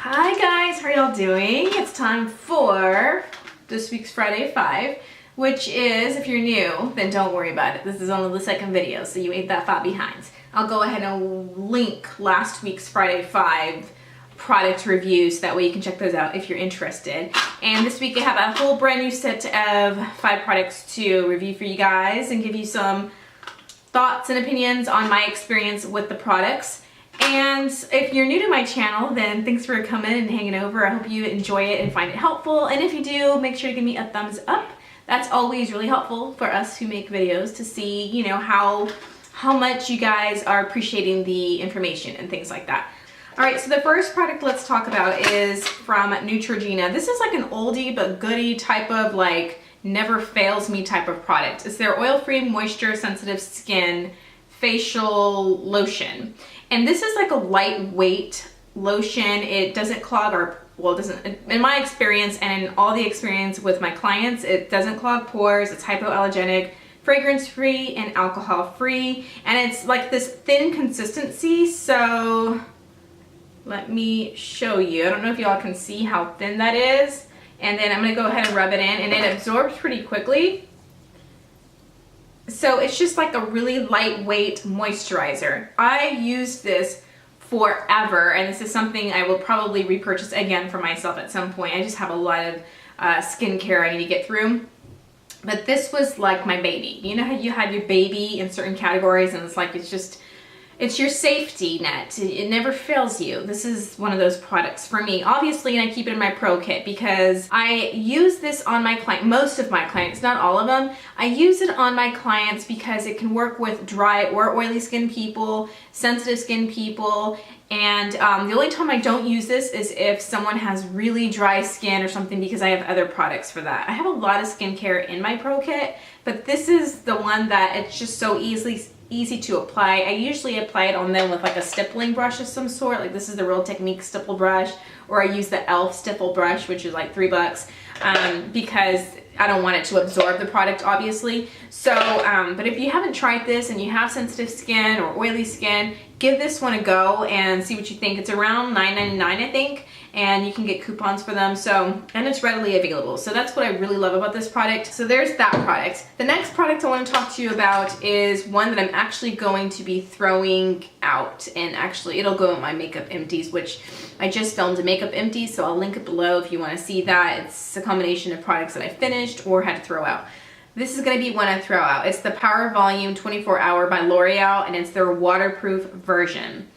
Hi guys, how are y'all doing? It's time for this week's Friday 5, which is, if you're new, then don't worry about it. This is only the second video, so you ain't that far behind. I'll go ahead and link last week's Friday 5 product reviews, that way you can check those out if you're interested. And this week I have a whole brand new set of 5 products to review for you guys and give you some thoughts and opinions on my experience with the products. And if you're new to my channel, then thanks for coming and hanging over. I hope you enjoy it and find it helpful. And if you do, make sure to give me a thumbs up. That's always really helpful for us who make videos to see, you know, how much you guys are appreciating the information and things like that. All right, so the first product let's talk about is from Neutrogena. This is like an oldie but goodie type of like never fails me type of product. It's their oil-free moisture sensitive skin facial lotion. And this is like a lightweight lotion. It doesn't clog or, well, it doesn't, in my experience and in all the experience with my clients, it doesn't clog pores. It's hypoallergenic, fragrance-free, and alcohol-free. And it's like this thin consistency. So let me show you. I don't know if y'all can see how thin that is. And then I'm gonna go ahead and rub it in, and it absorbs pretty quickly. So it's just like a really lightweight moisturizer. I used this forever, and this is something I will probably repurchase again for myself at some point. I just have a lot of skincare I need to get through. But this was like my baby. You know how you have your baby in certain categories and it's like, it's your safety net. It never fails you. This is one of those products for me. Obviously, and I keep it in my pro kit because I use this on my client, most of my clients, not all of them. I use it on my clients because it can work with dry or oily skin people, sensitive skin people, and the only time I don't use this is if someone has really dry skin or something, because I have other products for that. I have a lot of skincare in my pro kit, but this is the one that it's just so easy to apply. I usually apply it on them with like a stippling brush of some sort. Like this is the Real Technique stipple brush, or I use the e.l.f. stipple brush, which is like $3, because I don't want it to absorb the product, obviously. So, but if you haven't tried this and you have sensitive skin or oily skin, give this one a go and see what you think. It's around $9.99, I think, and you can get coupons for them. So, and it's readily available. So that's what I really love about this product. So there's that product. The next product I want to talk to you about is one that I'm actually going to be throwing out, and actually it'll go in my makeup empties, which I just filmed a makeup empties, so I'll link it below if you want to see that. It's a combination of products that I finished or had to throw out. This is going to be one I throw out. It's the Power Volume 24 Hour by L'Oreal, and it's their waterproof version.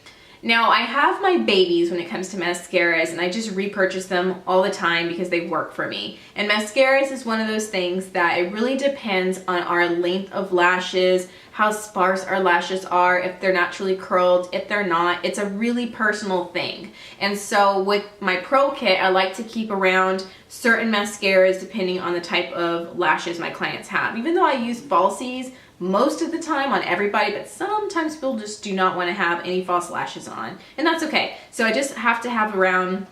Now, I have my babies when it comes to mascaras, and I just repurchase them all the time because they work for me. And mascaras is one of those things that it really depends on our length of lashes, how sparse our lashes are, if they're naturally curled, if they're not. It's a really personal thing. And so with my pro kit, I like to keep around certain mascaras depending on the type of lashes my clients have. Even though I use falsies most of the time on everybody, but sometimes people just do not want to have any false lashes on, and that's okay. So I just have to have around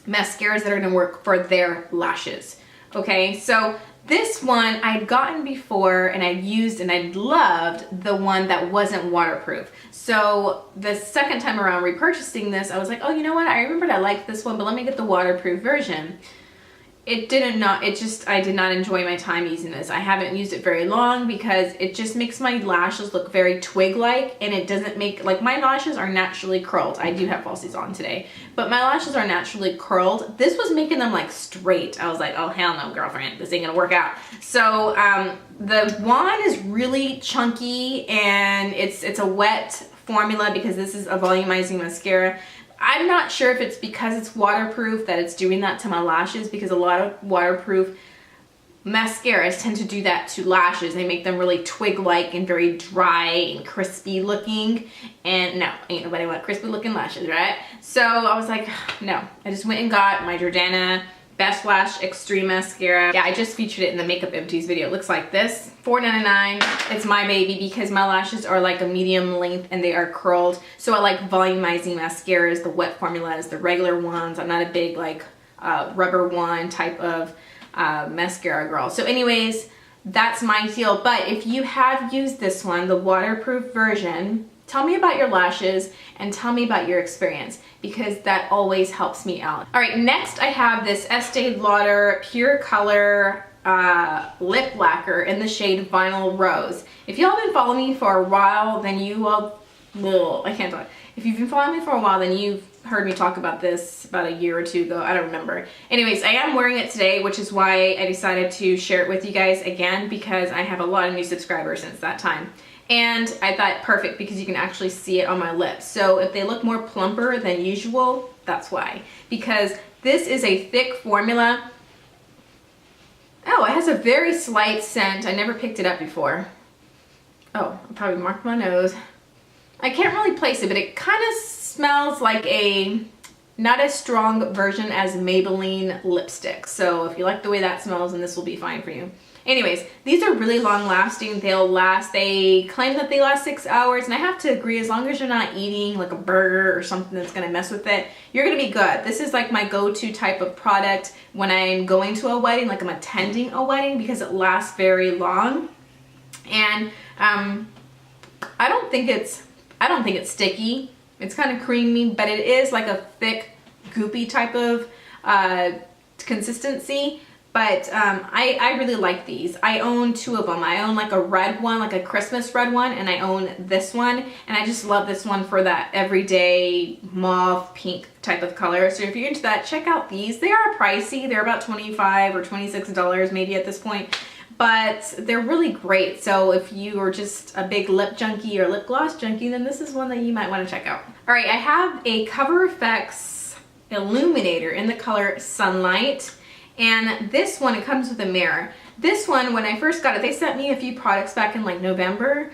mascaras that are going to work for their lashes. Okay, so this one I'd gotten before and I'd used and I loved the one that wasn't waterproof. So the second time around repurchasing this, I was like, oh, you know what, I remembered I liked this one, but let me get the waterproof version. I did not enjoy my time using this. I haven't used it very long because it just makes my lashes look very twig-like, and it doesn't make, like, my lashes are naturally curled. I do have falsies on today, but my lashes are naturally curled. This was making them like straight. I was like, oh hell no, girlfriend, this ain't gonna work out. So the wand is really chunky, and it's a wet formula because this is a volumizing mascara. I'm not sure if it's because it's waterproof that it's doing that to my lashes, because a lot of waterproof mascaras tend to do that to lashes. They make them really twig-like and very dry and crispy looking. And no, ain't nobody want crispy looking lashes, right? So I was like, no. I just went and got my Jordana Best Lash Extreme Mascara. Yeah, I just featured it in the Makeup Empties video. It looks like this. $4.99. It's my baby because my lashes are like a medium length and they are curled. So I like volumizing mascaras, the wet formulas, the regular ones. I'm not a big like rubber wand type of mascara girl. So anyways, that's my deal. But if you have used this one, the waterproof version, Tell me about your lashes and tell me about your experience, because that always helps me out. All right, next I have this Estee Lauder Pure Color lip lacquer in the shade Vinyl Rose. If y'all been following me for a while, then you will, I can't talk. If you've been following me for a while, then you've heard me talk about this about a year or two ago. I don't remember. Anyways, I am wearing it today, which is why I decided to share it with you guys again, because I have a lot of new subscribers since that time. And I thought perfect because you can actually see it on my lips. So if they look more plumper than usual, that's why. Because this is a thick formula. Oh, it has a very slight scent. I never picked it up before. Oh, I probably marked my nose. I can't really place it, but it kind of smells like a not as strong version as Maybelline lipstick. So if you like the way that smells, then this will be fine for you. Anyways, these are really long lasting. They claim that they last 6 hours, and I have to agree, as long as you're not eating like a burger or something that's gonna mess with it, you're gonna be good. This is like my go-to type of product when I'm going to a wedding, like I'm attending a wedding, because it lasts very long. And I don't think it's sticky. It's kind of creamy, but it is like a thick, goopy type of consistency. But I really like these. I own 2 of them. I own like a red one, like a Christmas red one, and I own this one. And I just love this one for that everyday mauve pink type of color. So if you're into that, check out these. They are pricey. They're about $25 or $26 maybe at this point. But they're really great. So if you are just a big lip junkie or lip gloss junkie, then this is one that you might want to check out. All right, I have a Cover FX Illuminator in the color Sunlight. And this one, it comes with a mirror. This one, when I first got it, they sent me a few products back in like November.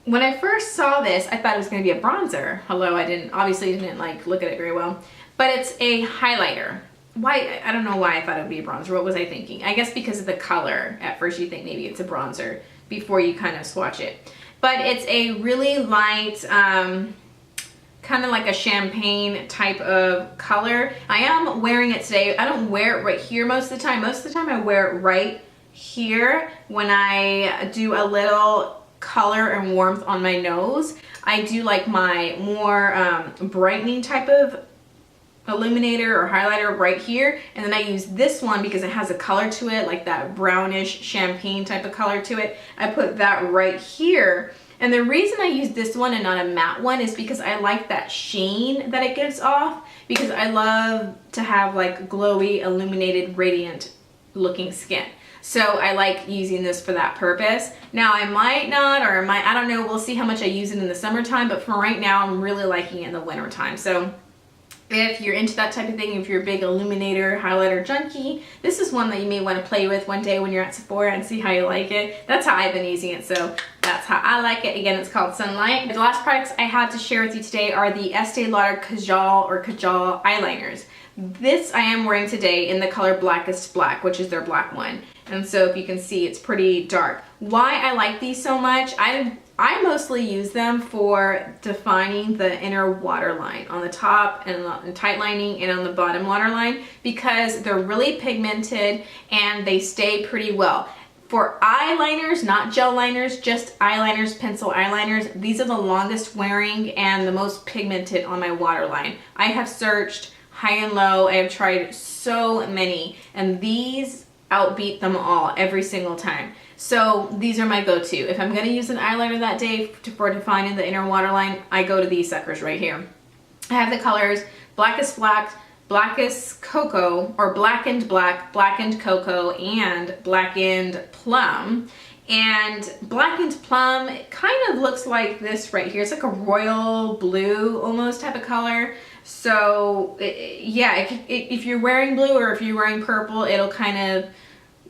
When I first saw this, I thought it was gonna be a bronzer. Although I obviously didn't like look at it very well. But it's a highlighter. Why? I don't know why I thought it would be a bronzer. What was I thinking? I guess because of the color. At first you think maybe it's a bronzer before you kind of swatch it. But it's a really light, kind of like a champagne type of color. I am wearing it today. I don't wear it right here most of the time. Most of the time I wear it right here when I do a little color and warmth on my nose. I do like my more brightening type of illuminator or highlighter right here, and then I use this one because it has a color to it, like that brownish champagne type of color to it. I put that right here. And the reason I use this one and not a matte one is because I like that sheen that it gives off, because I love to have like glowy, illuminated, radiant looking skin. So I like using this for that purpose. Now I might not, or I don't know, we'll see how much I use it in the summertime, but for right now I'm really liking it in the wintertime. So if you're into that type of thing, if you're a big illuminator, highlighter junkie, this is one that you may want to play with one day when you're at Sephora and see how you like it. That's how I've been using it, so that's how I like it. Again, it's called Sunlight. The last products I had to share with you today are the Estee Lauder Kajal eyeliners. This I am wearing today in the color Blackest Black, which is their black one. And so if you can see, it's pretty dark. Why I like these so much, I mostly use them for defining the inner waterline on the top and tight lining and on the bottom waterline, because they're really pigmented and they stay pretty well. For eyeliners, not gel liners, just eyeliners, pencil eyeliners, these are the longest wearing and the most pigmented on my waterline. I have searched high and low. I have tried so many, and these outbeat them all every single time. So these are my go-to. If I'm gonna use an eyeliner that day for defining the inner waterline, I go to these suckers right here. I have the colors Blackest Black, Blackest Cocoa, or Blackened Black, Blackened Cocoa, and Blackened Plum. And Blackened Plum, it kind of looks like this right here. It's like a royal blue almost type of color. So yeah, if you're wearing blue or if you're wearing purple, it'll kind of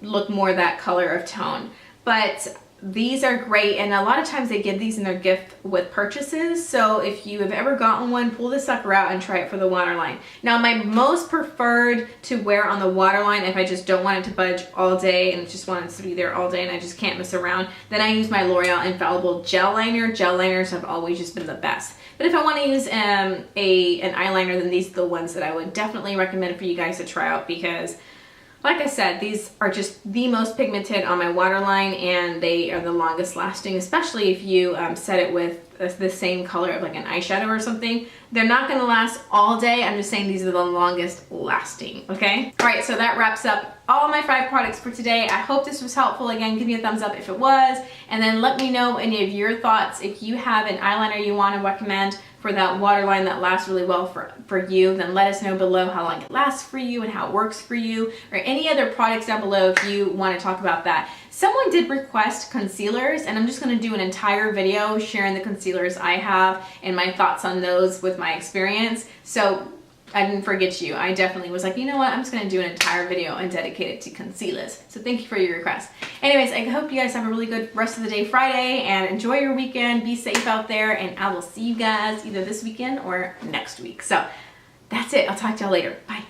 look more that color of tone. But these are great, and a lot of times they give these in their gift with purchases. So if you have ever gotten one, pull this sucker out and try it for the waterline. Now my most preferred to wear on the waterline, if I just don't want it to budge all day and just want it to be there all day and I just can't mess around, then I use my L'Oreal Infallible Gel Liner. Gel liners have always just been the best. But if I want to use an eyeliner, then these are the ones that I would definitely recommend for you guys to try out, because like I said, these are just the most pigmented on my waterline, and they are the longest lasting, especially if you set it with the same color of like an eyeshadow or something. They're not gonna last all day. I'm just saying these are the longest lasting, okay? All right, so that wraps up all my 5 products for today. I hope this was helpful. Again, give me a thumbs up if it was, and then let me know any of your thoughts. If you have an eyeliner you want to recommend for that waterline that lasts really well for you, then let us know below how long it lasts for you and how it works for you, or any other products down below if you want to talk about that. Someone did request concealers, and I'm just going to do an entire video sharing the concealers I have and my thoughts on those with my experience. So I didn't forget you. I definitely was like, you know what, I'm just going to do an entire video and dedicate it to concealers. So thank you for your request. Anyways, I hope you guys have a really good rest of the day Friday, and enjoy your weekend. Be safe out there, and I will see you guys either this weekend or next week. So that's it. I'll talk to y'all later. Bye.